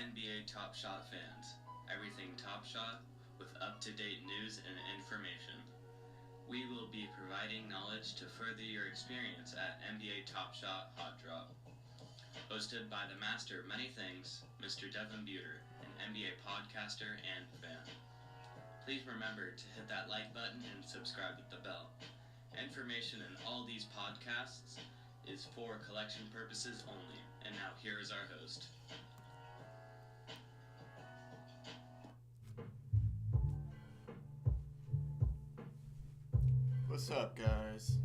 NBA Top Shot fans, everything Top Shot with up-to-date news and information. We will be providing knowledge to further your experience at NBA Top Shot Hot Drop. Hosted by the master of many things, Mr. Devin Buter, an NBA podcaster and fan. Please remember to hit that like button and subscribe with the bell. Information in all these podcasts is for collection purposes only. And now here is our host. What's up, guys?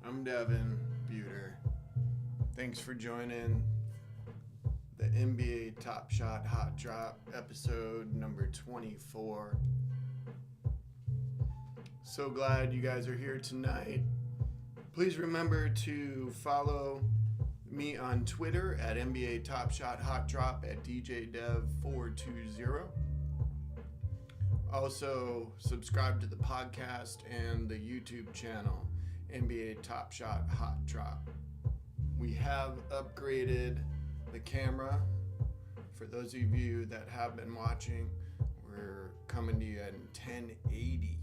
I'm Devin Buter. Thanks for joining the NBA Top Shot Hot Drop episode number 24. So glad you guys are here tonight. Please remember to follow me on Twitter at NBA Top Shot Hot Drop at DJDev420. Also, subscribe to the podcast and the YouTube channel, NBA Top Shot Hot Drop. We have upgraded the camera. For those of you that have been watching, we're coming to you at 1080.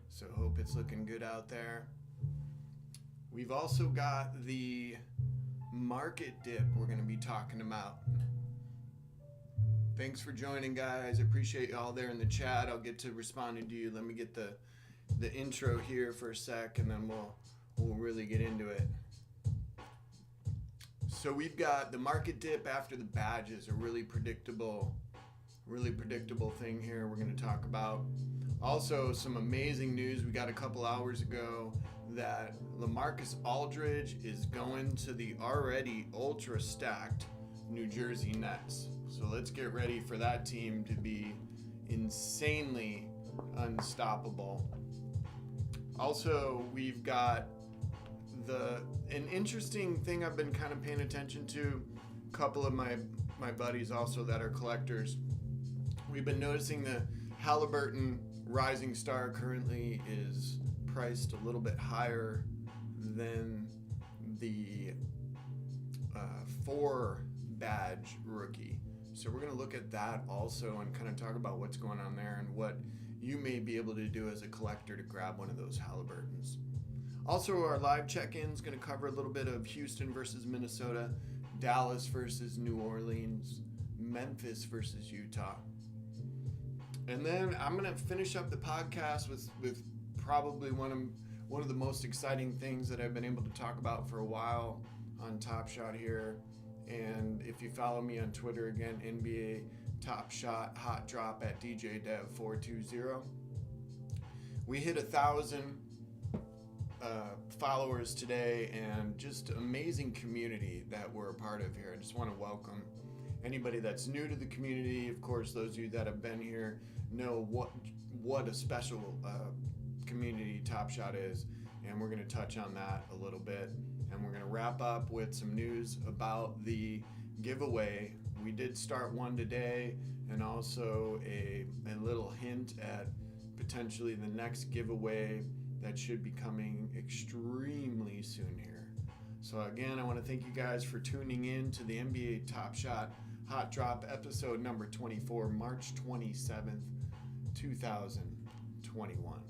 So hope it's looking good out there. We've also got the market dip we're going to be talking about. Thanks for joining, guys. Appreciate you all there in the chat. I'll get to responding to you. Let me get the intro here for a sec, and then we'll really get into it. So we've got the market dip after the badges, a really predictable thing here we're going to talk about. Also, some amazing news we got a couple hours ago that LaMarcus Aldridge is going to the already ultra stacked New Jersey Nets. So let's get ready for that team to be insanely unstoppable. Also, we've got an interesting thing I've been kind of paying attention to. A couple of my buddies also that are collectors. We've been noticing the Haliburton Rising star currently is priced a little bit higher than the 4 badge rookie. So we're going to look at that also and kind of talk about what's going on there and what you may be able to do as a collector to grab one of those Haliburtons. Also, our live check-in is going to cover a little bit of Houston versus Minnesota, Dallas versus New Orleans, Memphis versus Utah. And then I'm going to finish up the podcast with probably one of the most exciting things that I've been able to talk about for a while on Top Shot here. And if you follow me on Twitter, again, NBA Top Shot Hot Drop at DJDev420. We hit 1,000 followers today, and just amazing community that we're a part of here. I just want to welcome anybody that's new to the community. Of course, those of you that have been here know what a special community Top Shot is, and we're going to touch on that a little bit. And we're going to wrap up with some news about the giveaway. We did start one today, and also a little hint at potentially the next giveaway that should be coming extremely soon here. So again, I want to thank you guys for tuning in to the NBA Top Shot Hot Drop episode number 24, March 27th, 2021.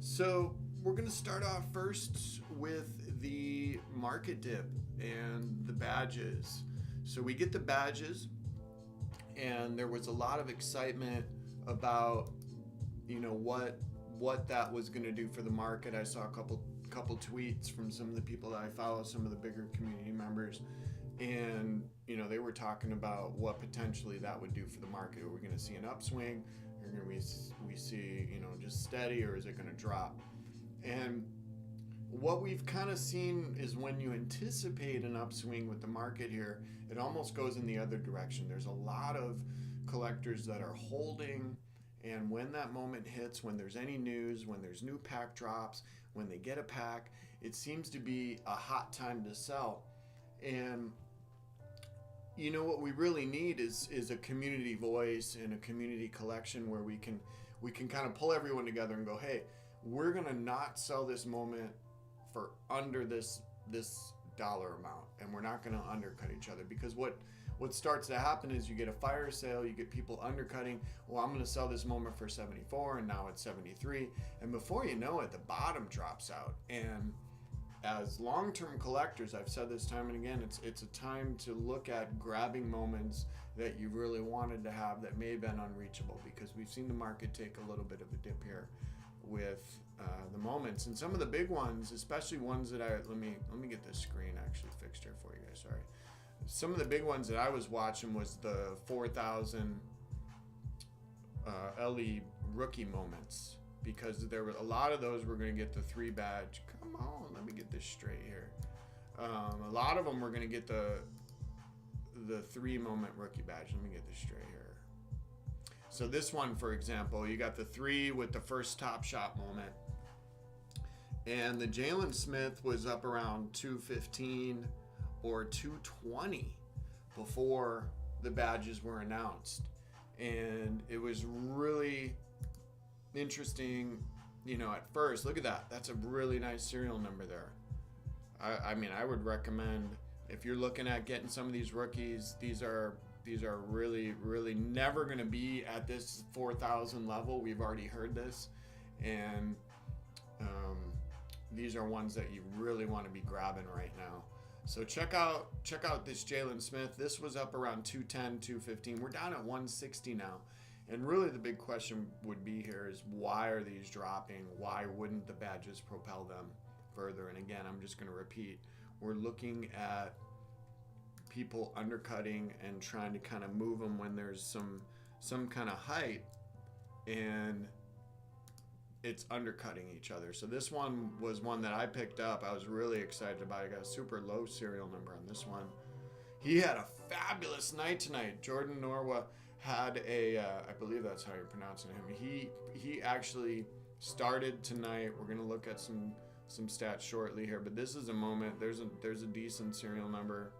So we're going to start off first with the market dip and the badges. So we get the badges, and there was a lot of excitement about, what that was going to do for the market. I saw a couple tweets from some of the people that I follow, some of the bigger community members, and they were talking about what potentially that would do for the market. Are we going to see an upswing? Or are we see just steady, or is it going to drop? And what we've kind of seen is when you anticipate an upswing with the market here, it almost goes in the other direction. There's a lot of collectors that are holding, and when that moment hits, when there's any news, when there's new pack drops, when they get a pack, it seems to be a hot time to sell. And what we really need is a community voice and a community collection where we can kind of pull everyone together and go, hey, we're gonna not sell this moment for under this dollar amount, and we're not gonna undercut each other, because what what starts to happen is you get a fire sale, you get people undercutting. Well, I'm going to sell this moment for 74, and now it's 73. And before you know it, the bottom drops out. And as long-term collectors, I've said this time and again, it's a time to look at grabbing moments that you really wanted to have that may have been unreachable, because we've seen the market take a little bit of a dip here with the moments. And some of the big ones, especially ones that let me get this screen actually fixed here for you guys, sorry. Some of the big ones that I was watching was the 4,000 LE rookie moments, because there were a lot of those were going to get the 3 badge. Come on, let me get this straight here. A lot of them were going to get the 3 moment rookie badge. Let me get this straight here. So this one, for example, you got the 3 with the first Top Shot moment, and the Jalen Smith was up around 215 or 220 before the badges were announced, and it was really interesting. You know, at first, look at that. That's a really nice serial number there. I mean, I would recommend, if you're looking at getting some of these rookies, these are really, really never going to be at this 4,000 level. We've already heard this, and these are ones that you really want to be grabbing right now. So check out this Jalen Smith. This was up around 210, 215. We're down at 160 now. And really the big question would be here is, why are these dropping? Why wouldn't the badges propel them further? And again, I'm just going to repeat. We're looking at people undercutting and trying to kind of move them when there's some kind of hype, and it's undercutting each other. So this one was one that I picked up. I was really excited about. I got a super low serial number on this one. He had a fabulous night tonight. Jordan Norwa had I believe that's how you're pronouncing him. He actually started tonight. We're gonna look at some stats shortly here, but this is a moment. There's a decent serial number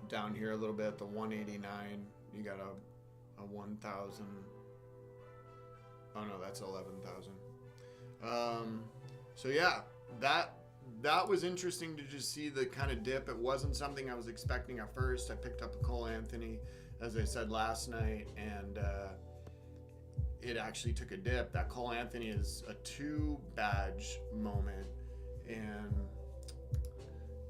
down here a little bit. The 189. You got a 1,000. Oh no, that's 11,000. So yeah, that was interesting to just see the kind of dip. It wasn't something I was expecting at first. I picked up a Cole Anthony, as I said last night, and it actually took a dip. That Cole Anthony is a 2 badge moment, and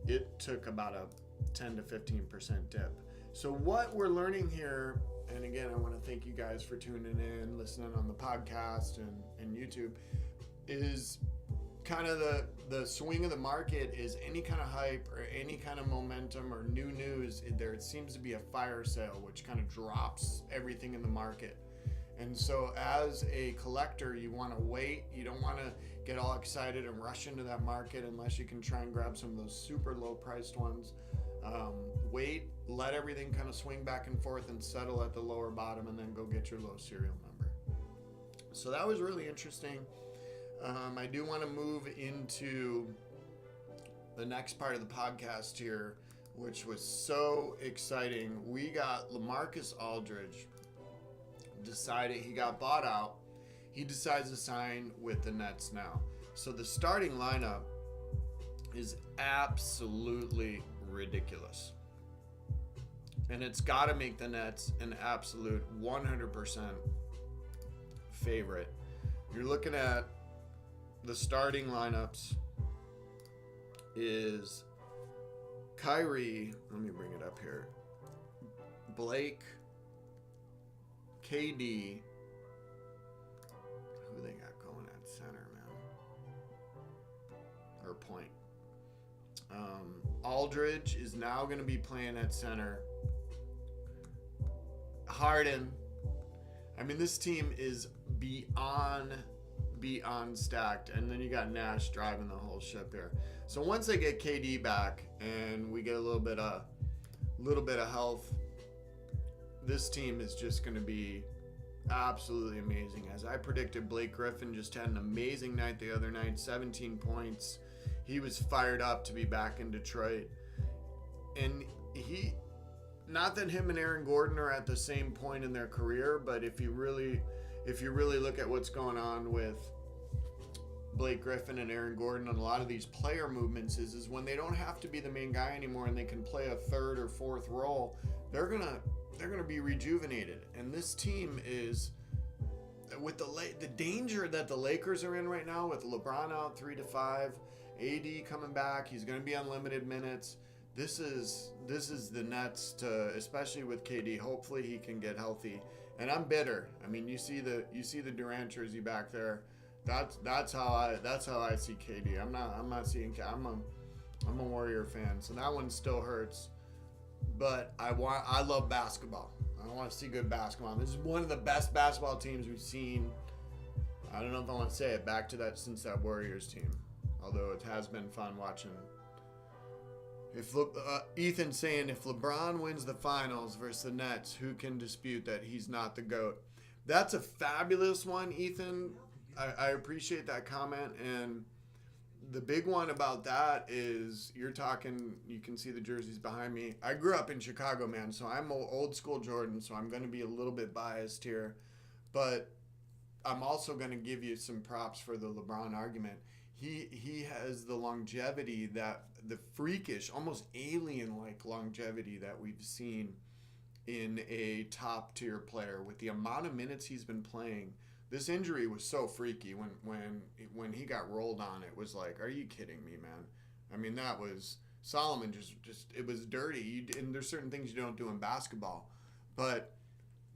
it took about a 10 to 15% dip. So what we're learning here, and again, I want to thank you guys for tuning in, listening on the podcast and YouTube, is kind of the swing of the market is any kind of hype or any kind of momentum or new news. There seems to be a fire sale, which kind of drops everything in the market. And so as a collector, you want to wait. You don't want to get all excited and rush into that market unless you can try and grab some of those super low priced ones. Wait, let everything kind of swing back and forth and settle at the lower bottom, and then go get your low serial number. So that was really interesting. I do want to move into the next part of the podcast here, which was so exciting. We got LaMarcus Aldridge decided, he got bought out. He decides to sign with the Nets now. So the starting lineup is absolutely ridiculous. And it's got to make the Nets an absolute 100% favorite. You're looking at the starting lineups is Kyrie, let me bring it up here, Blake, KD, who they got going at center, man, or point. Aldridge is now going to be playing at center. Harden. I mean, this team is beyond stacked, and then you got Nash driving the whole ship here. So once they get KD back and we get a little bit of health, this team is just going to be absolutely amazing. As I predicted, Blake Griffin just had an amazing night the other night, 17 points. He was fired up to be back in Detroit, and not that him and Aaron Gordon are at the same point in their career, but if you really look at what's going on with Blake Griffin and Aaron Gordon on a lot of these player movements is when they don't have to be the main guy anymore and they can play a third or fourth role, they're gonna be rejuvenated. And this team is, with the danger that the Lakers are in right now, with LeBron out 3 to 5, AD coming back, he's gonna be on limited minutes. This is the Nets to, especially with KD. Hopefully he can get healthy. And I'm bitter. I mean, you see the Durant jersey back there. That's how I see KD. I'm not seeing. I'm a Warrior fan, so that one still hurts. But I love basketball. I want to see good basketball. This is one of the best basketball teams we've seen. I don't know if I want to say it back to that since that Warriors team. Although it has been fun watching. Ethan's saying if LeBron wins the finals versus the Nets, who can dispute that he's not the GOAT? That's a fabulous one, Ethan. I appreciate that comment. And the big one about that is you're talking, you can see the jerseys behind me. I grew up in Chicago, man, so I'm old school Jordan, so I'm going to be a little bit biased here. But I'm also going to give you some props for the LeBron argument. He has the longevity, the freakish, almost alien-like longevity that we've seen in a top-tier player. With the amount of minutes he's been playing, this injury was so freaky. When he got rolled on, it was like, are you kidding me, man? I mean, that was Solomon. Just it was dirty. And there's certain things you don't do in basketball, but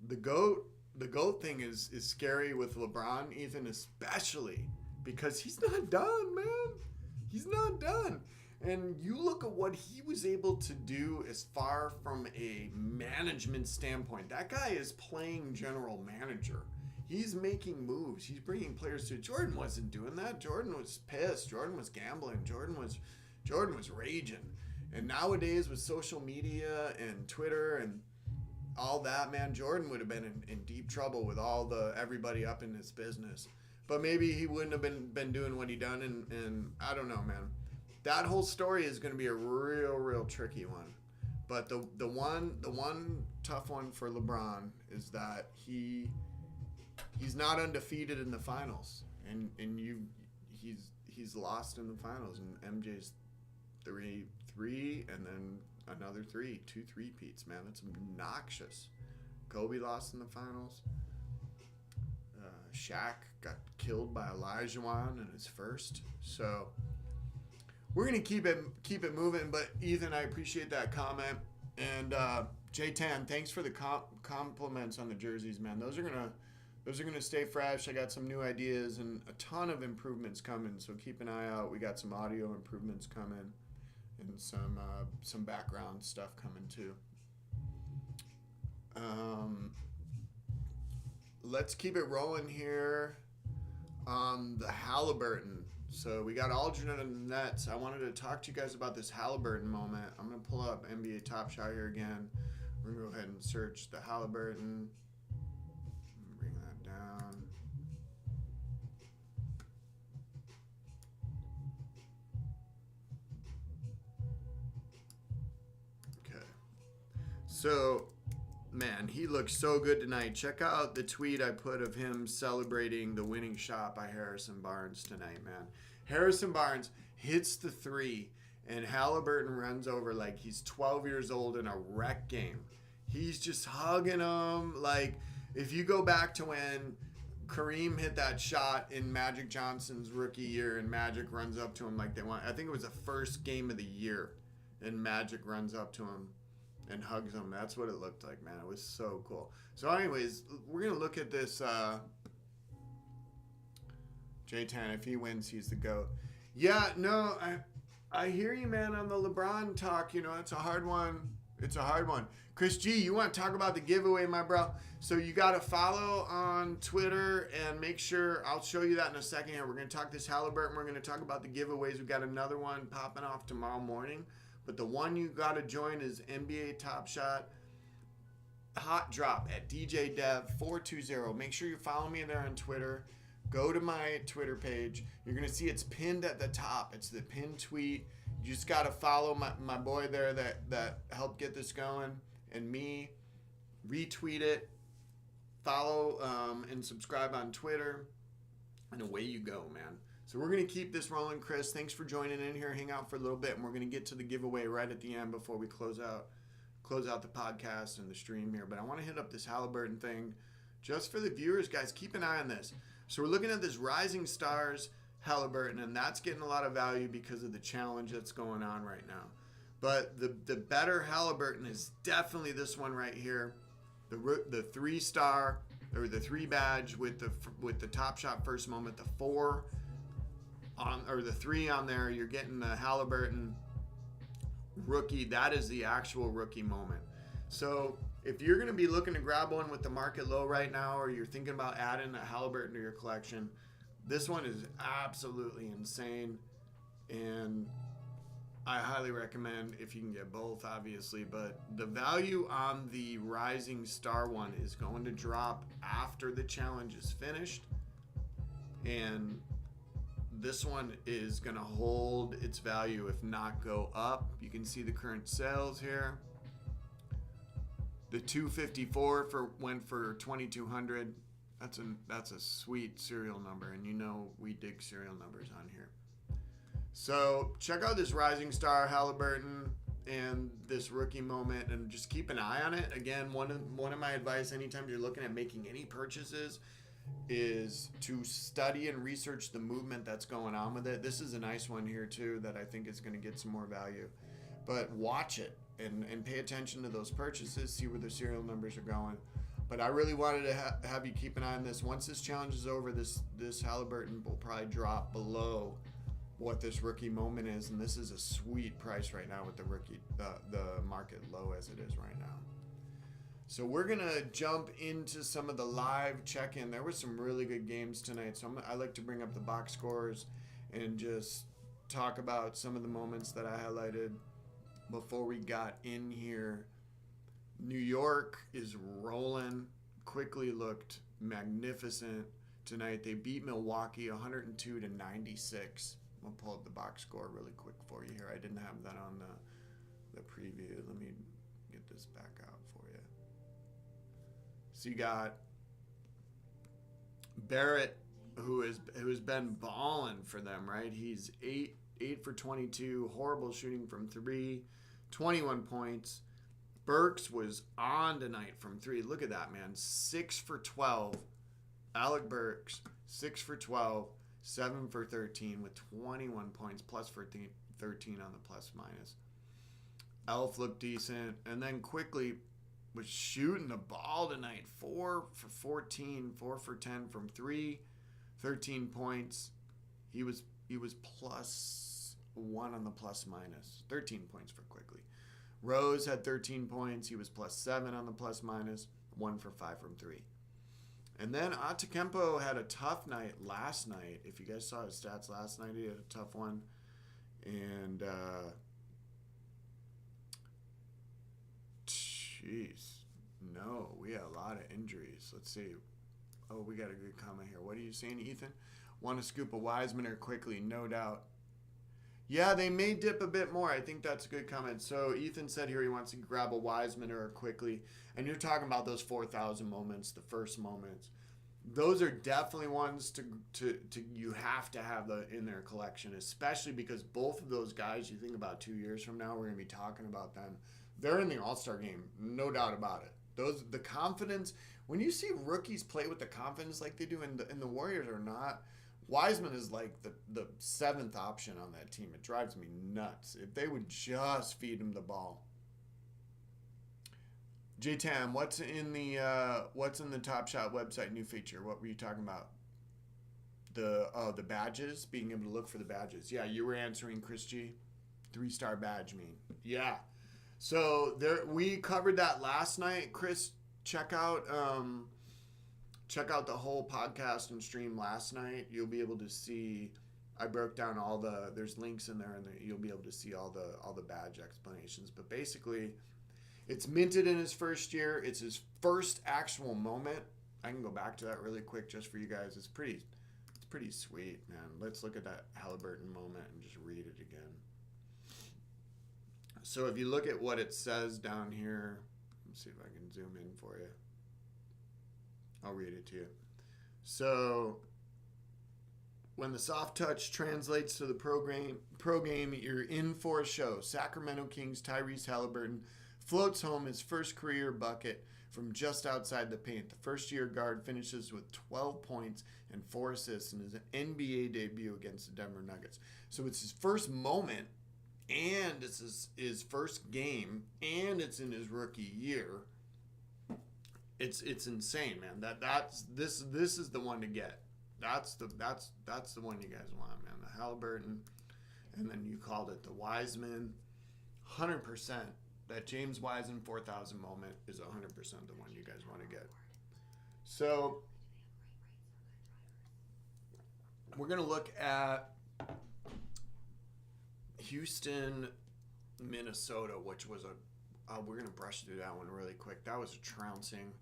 the GOAT thing is scary with LeBron, Ethan, especially because he's not done, man. He's not done. And you look at what he was able to do as far from a management standpoint. That guy is playing general manager. He's making moves. He's bringing players to. Jordan wasn't doing that. Jordan was pissed. Jordan was gambling. Jordan was raging. And nowadays with social media and Twitter and all that, man, Jordan would have been in deep trouble with everybody up in his business. But maybe he wouldn't have been doing what he done. And I don't know, man. That whole story is going to be a real tricky one. But the one tough one for LeBron is that he's not undefeated in the finals, and he's lost in the finals, and MJ's three, and then another two three-peats, man. That's obnoxious. Kobe lost in the finals. Shaq got killed by Olajuwon in his first. So we're gonna keep it moving. But Ethan, I appreciate that comment, and J-Tan, thanks for the compliments on the jerseys, man. Those are gonna stay fresh. I got some new ideas and a ton of improvements coming, so keep an eye out. We got some audio improvements coming and some background stuff coming too. Let's keep it rolling here on the Halliburton. So we got alternate in the Nets. I wanted to talk to you guys about this Halliburton moment. I'm gonna pull up NBA Top Shot here again. We're gonna go ahead and search the Halliburton. Bring that down. Okay. So, man, he looks so good tonight. Check out the tweet I put of him celebrating the winning shot by Harrison Barnes tonight, man. Harrison Barnes hits the three, and Haliburton runs over like he's 12 years old in a rec game. He's just hugging him. Like, if you go back to when Kareem hit that shot in Magic Johnson's rookie year, and Magic runs up to him like they want. I think it was the first game of the year, and Magic runs up to him and hugs him. That's what it looked like, man. It was so cool. So anyways, we're going to look at this J-Tan. If he wins, he's the GOAT. Yeah, no, I hear you, man, on the LeBron talk. You know, it's a hard one. It's a hard one. Chris G, you want to talk about the giveaway, my bro? So you got to follow on Twitter and make sure, I'll show you that in a second here. We're going to talk this Haliburton. We're going to talk about the giveaways. We've got another one popping off tomorrow morning. But the one you got to join is NBA Top Shot Hot Drop at DJ Dev 420. Make sure you follow me there on Twitter. Go to my Twitter page. You're going to see it's pinned at the top. It's the pinned tweet. You just got to follow my boy there that helped get this going and me. Retweet it. Follow and subscribe on Twitter. And away you go, man. So we're going to keep this rolling, Chris. Thanks for joining in here. Hang out for a little bit, and we're going to get to the giveaway right at the end before we close out the podcast and the stream here. But I want to hit up this Haliburton thing just for the viewers, guys. Keep an eye on this. So we're looking at this Rising Stars Haliburton, and that's getting a lot of value because of the challenge that's going on right now. But the better Haliburton is definitely this one right here, the 3-star or the 3 badge with the Top Shot First Moment, the 4 on or the 3 on there. You're getting the Haliburton rookie. That is the actual rookie moment. So if you're going to be looking to grab one with the market low right now, or you're thinking about adding a Haliburton to your collection, this one is absolutely insane, and I highly recommend if you can get both, obviously. But the value on the Rising Star one is going to drop after the challenge is finished, and this one is going to hold its value, if not go up. You can see the current sales here. The 254 went for 2,200. That's a sweet serial number, and you know we dig serial numbers on here. So check out this Rising Star Haliburton and this rookie moment, and just keep an eye on it. Again, one of my advice anytime you're looking at making any purchases is to study and research the movement that's going on with it. This is a nice one here too that I think is going to get some more value. But watch it and pay attention to those purchases, see where the serial numbers are going. But I really wanted to have you keep an eye on this. Once this challenge is over, this Haliburton will probably drop below what this rookie moment is, and this is a sweet price right now with the rookie, the market low as it is right now. So we're gonna jump into some of the live check-in. There were some really good games tonight, so I like to bring up the box scores and just talk about some of the moments that I highlighted before we got in here. New York is rolling. Quickly looked magnificent tonight. They beat Milwaukee 102-96. I'll pull up the box score really quick for you here. I didn't have that on the preview. Let me get this back out for you. So you got Barrett, who has been balling for them, right? He's 8 for 22, horrible shooting from 3, 21 points. Burks was on tonight from 3. Look at that, man. 6 for 12. Alec Burks, 6 for 12, 7 for 13 with 21 points, plus 13 on the plus minus. Elf looked decent, and then quickly was shooting the ball tonight. 4 for 14, 4 for 10 from 3, 13 points. He was plus 1 on the plus minus. 13 points for quickly. Rose had 13 points. He was plus 7 on the plus minus. 1 for 5 from 3. And then Atakempo had a tough night last night. If you guys saw his stats last night, he had a tough one. And, no, we had a lot of injuries. Let's see. Oh, we got a good comment here. What are you saying, Ethan? Want to scoop a Wiseman or quickly? No doubt. Yeah, they may dip a bit more. I think that's a good comment. So Ethan said here he wants to grab a Wiseman or a quickly. And you're talking about those 4,000 moments, the first moments. Those are definitely ones to you have to have in their collection, especially because both of those guys, you think about 2 years from now, we're going to be talking about them. They're in the All-Star game, no doubt about it. The confidence, when you see rookies play with the confidence like they do, and the Warriors are not. Wiseman is like the 7th option on that team. It drives me nuts. If they would just feed him the ball. J-Tam, what's in the Top Shot website new feature? What were you talking about? The badges, being able to look for the badges. Yeah, you were answering, Chris G. 3-star badge mean. Yeah. So we covered that last night. Chris, check out the whole podcast and stream last night. You'll be able to see. I broke down there's links in there, and you'll be able to see all the badge explanations. But basically, it's minted in his first year. It's his first actual moment. I can go back to that really quick just for you guys. It's pretty sweet, man. Let's look at that Halliburton moment and just read it again. So if you look at what it says down here, let's see if I can zoom in for you. I'll read it to you. So When the soft touch translates to the pro game, you're in for a show. Sacramento Kings Tyrese Haliburton floats home his first career bucket from just outside the paint. The first-year guard finishes with 12 points and 4 assists in his NBA debut against the Denver Nuggets. So it's his first moment, and it's his first game, and it's in his rookie year. It's insane, man. This is the one to get. That's the one you guys want, man. The Haliburton, and then you called it the Wiseman. 100%. That James Wiseman 4,000 moment is 100% the one you guys want to get. So we're going to look at Houston, Minnesota, which was we're going to brush through that one really quick. That was a trouncing.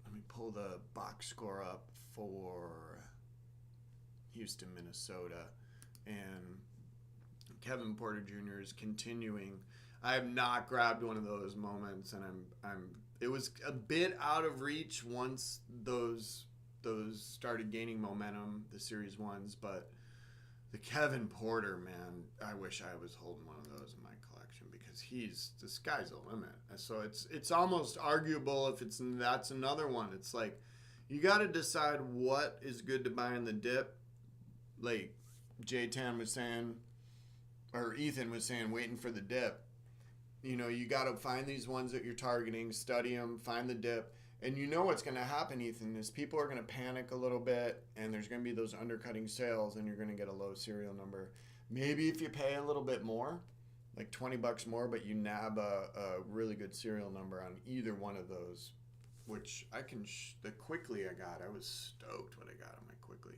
Let me pull the box score up for Houston, Minnesota. And Kevin Porter Jr. is continuing. I have not grabbed one of those moments, and it was a bit out of reach once those started gaining momentum, the series ones, but the Kevin Porter, man, I wish I was holding one of those in my collection because the sky's the limit. So it's almost arguable if that's another one. It's like you got to decide what is good to buy in the dip. Like J-Tan was saying, or Ethan was saying, waiting for the dip. You know, you got to find these ones that you're targeting, study them, find the dip. And you know what's going to happen, Ethan, is people are going to panic a little bit, and there's going to be those undercutting sales, and you're going to get a low serial number. Maybe if you pay a little bit more, like $20 more, but you nab a really good serial number on either one of those, which I can, the quickly I got, I was stoked when I got on my quickly.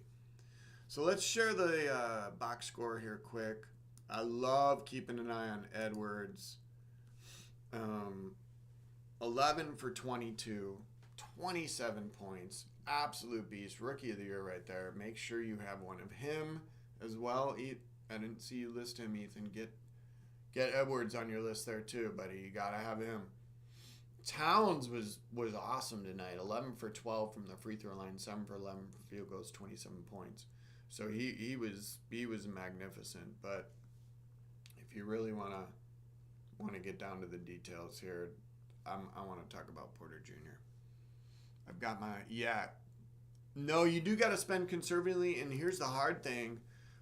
So let's share the box score here quick. I love keeping an eye on Edwards. 11 for 22, 27 points, absolute beast, rookie of the year right there. Make sure you have one of him as well. I didn't see you list him, Ethan. Get Edwards on your list there too, buddy. You gotta have him. Towns was awesome tonight. 11 for 12 from the free throw line, 7 for 11 for field goals, 27 points. So he was magnificent, but if you really want to get down to the details here, I want to talk about Porter Jr. I've got no, you do got to spend conservatively, and here's the hard thing,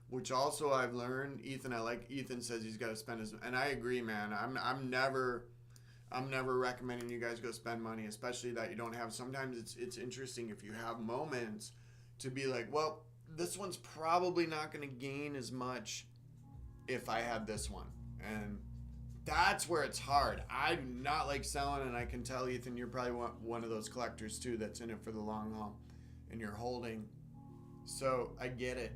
which also I've learned, Ethan. I like Ethan says he's got to spend his, and I agree, man. I'm never recommending you guys go spend money, especially that you don't have. Sometimes it's interesting if you have moments to be like, well, this one's probably not going to gain as much if I had this one, and that's where it's hard. I do not like selling, and I can tell, Ethan, you're probably one of those collectors too that's in it for the long haul, and you're holding. So I get it,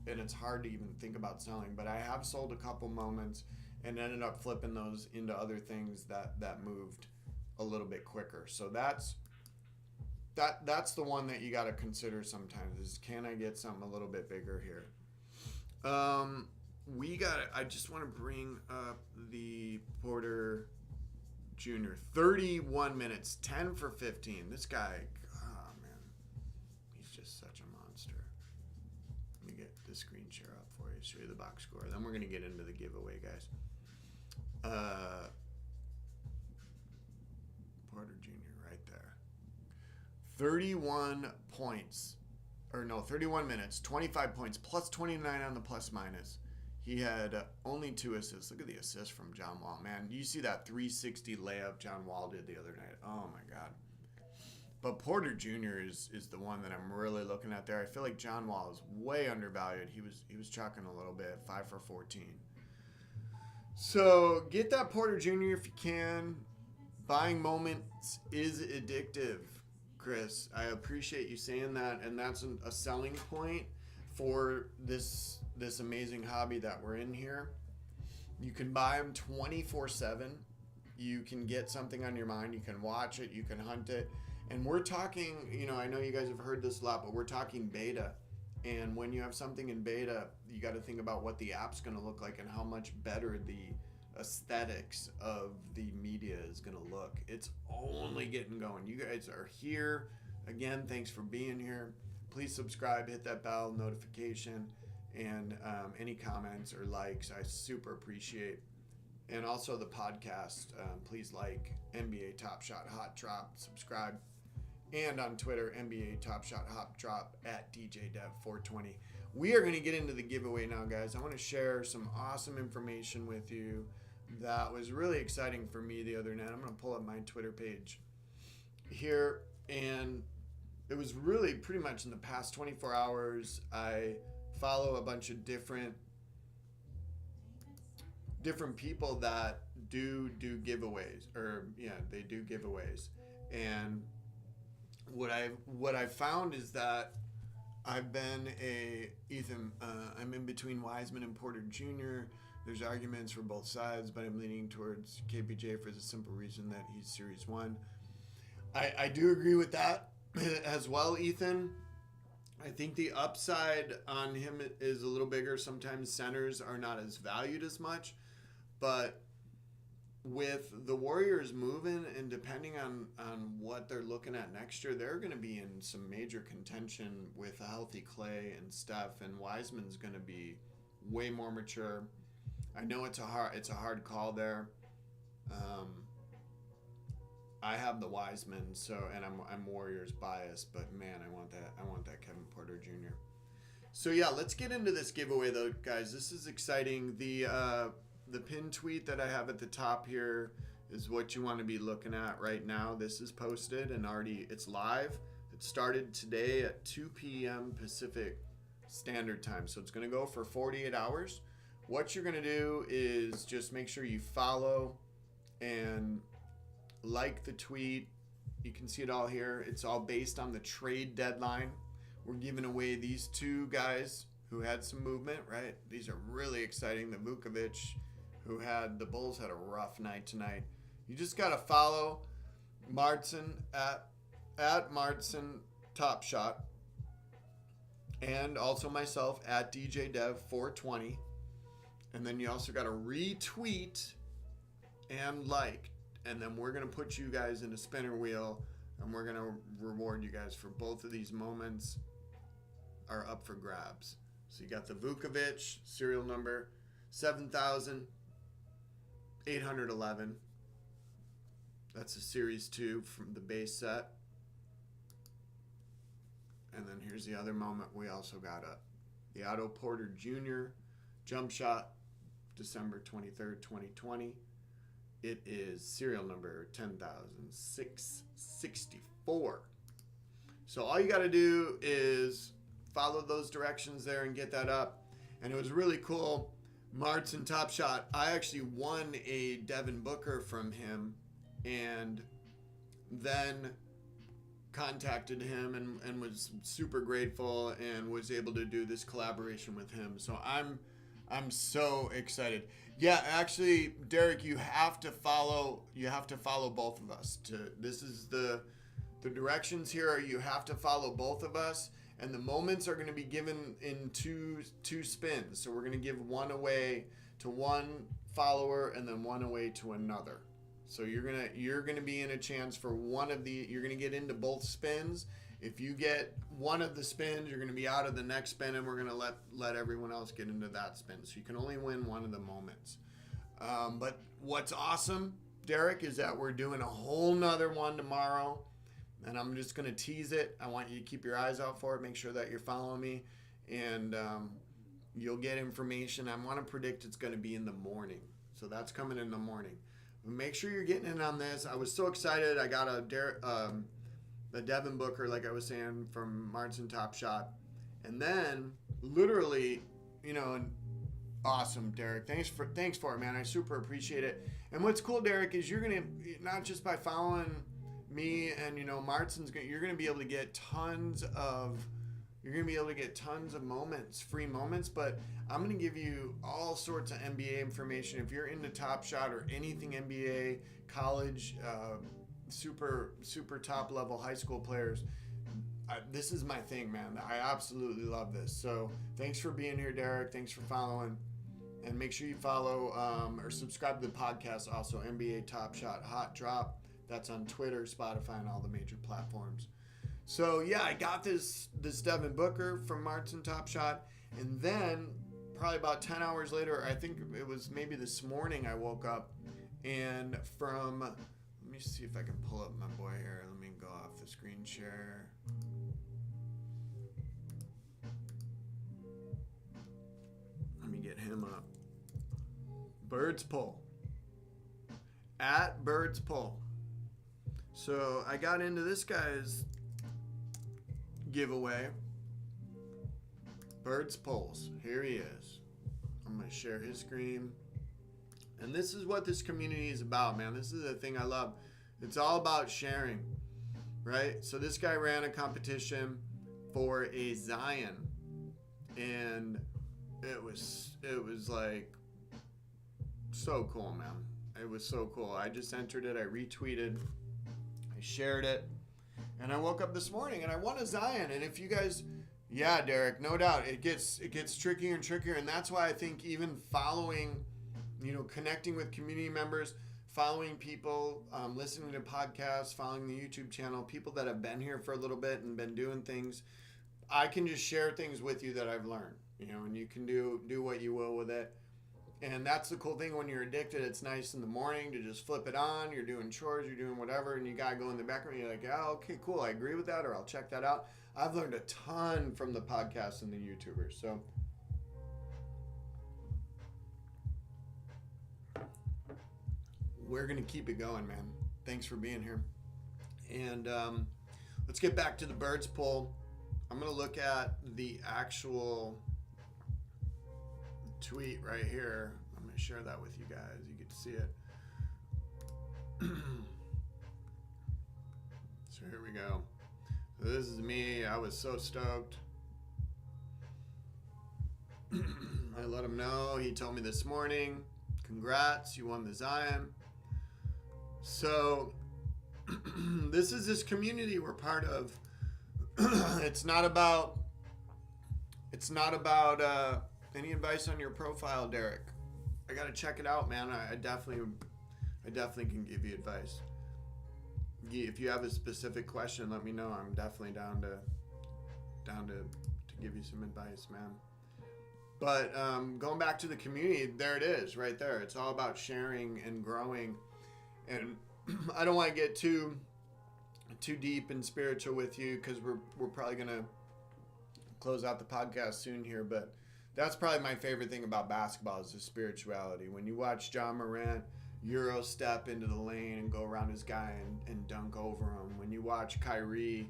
and it's hard to even think about selling, but I have sold a couple moments and ended up flipping those into other things that moved a little bit quicker. So that's the one that you got to consider sometimes is, can I get something a little bit bigger here? I just want to bring up the Porter Jr. 31 minutes, 10 for 15. This guy, oh man, he's just such a monster. Let me get the screen share up for you, show you the box score. Then we're going to get into the giveaway, guys. Porter Jr. right there. 31 minutes, 25 points, plus 29 on the plus minus. He had only 2 assists. Look at the assist from John Wall. Man, you see that 360 layup John Wall did the other night. Oh, my God. But Porter Jr. is the one that I'm really looking at there. I feel like John Wall is way undervalued. He was chucking a little bit, 5 for 14. So get that Porter Jr. if you can. Buying moments is addictive, Chris. I appreciate you saying that, and that's a selling point for this amazing hobby that we're in here. You can buy them 24/7. You can get something on your mind. You can watch it. You can hunt it. And we're talking, I know you guys have heard this a lot, but we're talking beta. And when you have something in beta, you got to think about what the app's going to look like and how much better the aesthetics of the media is going to look. It's only getting going. You guys are here. Again, thanks for being here. Please subscribe, hit that bell notification, and any comments or likes I super appreciate. And also the podcast, please like NBA Top Shot Hot Drop, subscribe. And on Twitter, NBA Top Shot Hot Drop at DJDev420. We are going to get into the giveaway now, guys. I want to share some awesome information with you that was really exciting for me the other night. I'm going to pull up my Twitter page here, and it was really pretty much in the past 24 hours. I follow a bunch of different people that do giveaways, or they do giveaways. And what I've found is that I've been I'm in between Wiseman and Porter Jr. There's arguments for both sides, but I'm leaning towards KPJ for the simple reason that he's Series 1. I do agree with that as well, Ethan. I think the upside on him is a little bigger. Sometimes centers are not as valued as much, but with the Warriors moving and depending on what they're looking at next year, they're going to be in some major contention with a healthy Clay and Steph, and Wiseman's going to be way more mature. I know it's a hard call there. I have the Wiseman, and I'm Warriors biased, but man, I want that Kevin Porter Jr. So yeah, let's get into this giveaway though, guys. This is exciting. The pinned tweet that I have at the top here is what you want to be looking at right now. This is posted and it's live. It started today at 2 p.m. Pacific Standard Time. So it's going to go for 48 hours. What you're going to do is just make sure you follow and like the tweet. You can see it all here. It's all based on the trade deadline. We're giving away these two guys who had some movement, right? These are really exciting. The Vukovic, the Bulls had a rough night tonight. You just got to follow Martson at Martson Top Shot, and also myself at DJDev420. And then you also got to retweet and like, and then we're going to put you guys in a spinner wheel, and we're going to reward you guys for both of these moments are up for grabs. So you got the Vukovic serial number 7,811. That's a Series 2 from the base set. And then here's the other moment. We also got the Otto Porter Jr. jump shot, December 23rd, 2020. It is serial number 10,664. So all you got to do is follow those directions there and get that up. And it was really cool. Martson Top Shot. I actually won a Devin Booker from him, and then contacted him and was super grateful and was able to do this collaboration with him. So I'm so excited. Yeah, actually, Derek, you have to follow both of us. This is the directions here. You have to follow both of us. And the moments are going to be given in two spins. So we're going to give one away to one follower and then one away to another. So you're gonna be in a chance for one of the. You're gonna get into both spins. If you get one of the spins, you're gonna be out of the next spin, and we're gonna let everyone else get into that spin. So you can only win one of the moments. But what's awesome, Derek, is that we're doing a whole nother one tomorrow. And I'm just going to tease it. I want you to keep your eyes out for it. Make sure that you're following me. And you'll get information. I want to predict it's going to be in the morning. So that's coming in the morning. But make sure you're getting in on this. I was so excited. I got a Devin Booker, like I was saying, from Martson Top Shot. And then, literally, awesome, Derek. Thanks for it, man. I super appreciate it. And what's cool, Derek, is you're going to, not just by following me and you're gonna be able to get tons of moments, free moments, but I'm gonna give you all sorts of NBA information. If you're into Top Shot or anything NBA, college, super top level high school players, this is my thing, man. I absolutely love this. So thanks for being here, Derek. Thanks for following, and make sure you follow or subscribe to the podcast also, NBA Top Shot Hot Drop. That's on Twitter, Spotify, and all the major platforms. So yeah, I got this Devin Booker from Martin Top Shot, and then probably about 10 hours later, I think it was maybe this morning, I woke up and let me see if I can pull up my boy here. Let me go off the screen share. Let me get him up. Birds Pull. At Birds Pull. So I got into this guy's giveaway. Birds Pulls. Here he is. I'm going to share his screen. And this is what this community is about, man. This is the thing I love. It's all about sharing, right? So this guy ran a competition for a Zion. And it was like so cool, man. It was so cool. I just entered it. I retweeted. I shared it. And I woke up this morning and I won a Zion. And if you guys... Yeah, Derek, no doubt. It gets trickier and trickier, and that's why I think even following, connecting with community members, following people, listening to podcasts, following the YouTube channel, people that have been here for a little bit and been doing things, I can just share things with you that I've learned, and you can do what you will with it. And that's the cool thing when you're addicted. It's nice in the morning to just flip it on. You're doing chores, you're doing whatever, and you got to go in the background. You're like, oh, okay, cool. I agree with that, or I'll check that out. I've learned a ton from the podcasts and the YouTubers. So we're going to keep it going, man. Thanks for being here. And let's get back to the Birds Pull. I'm going to look at the actual tweet right here. I'm going to share that with you guys. You get to see it. So here we go. So this is me. I was so stoked. I let him know. He told me this morning, congrats, you won the Zion. So this is this community we're part of. It's not about any advice on your profile, Derek. I got to check it out, man. I definitely can give you advice. If you have a specific question, let me know. I'm definitely down to give you some advice, man. But going back to the community, there it is, right there. It's all about sharing and growing. And I don't want to get too deep and spiritual with you, because we're probably gonna close out the podcast soon here. But that's probably my favorite thing about basketball is the spirituality. When you watch John Morant Euro step into the lane and go around his guy and dunk over him. When you watch Kyrie,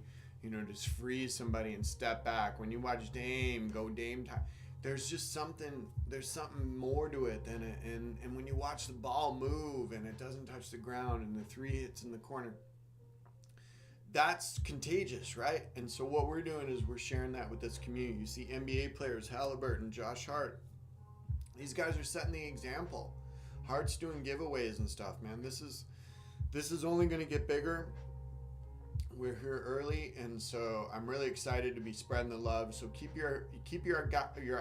just freeze somebody and step back. When you watch Dame go Dame time, there's something more to it than it. And when you watch the ball move and it doesn't touch the ground and the three hits in the corner, that's contagious, right? And so what we're doing is we're sharing that with this community. You see NBA players, Haliburton, Josh Hart. These guys are setting the example. Hart's doing giveaways and stuff, man. This is only going to get bigger. We're here early, and so I'm really excited to be spreading the love. So keep your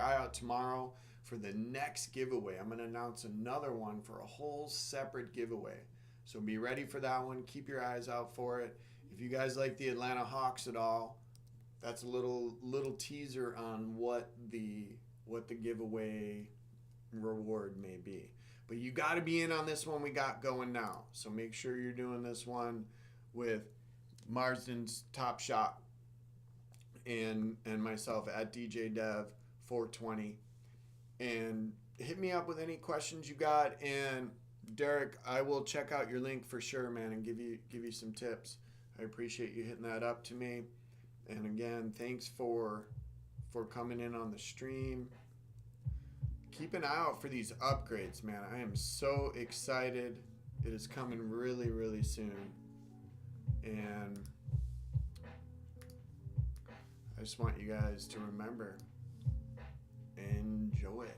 eye out tomorrow for the next giveaway. I'm going to announce another one for a whole separate giveaway. So be ready for that one. Keep your eyes out for it. If you guys like the Atlanta Hawks at all, that's a little teaser on what the giveaway reward may be. But you got to be in on this one we got going now. So make sure you're doing this one with Marsden's Top Shot and myself at DJ Dev 420. And hit me up with any questions you got. And Derek, I will check out your link for sure, man, and give you some tips. I appreciate you hitting that up to me. And again, thanks for coming in on the stream. Keep an eye out for these upgrades, man. I am so excited. It is coming really, really soon. And I just want you guys to remember, enjoy it.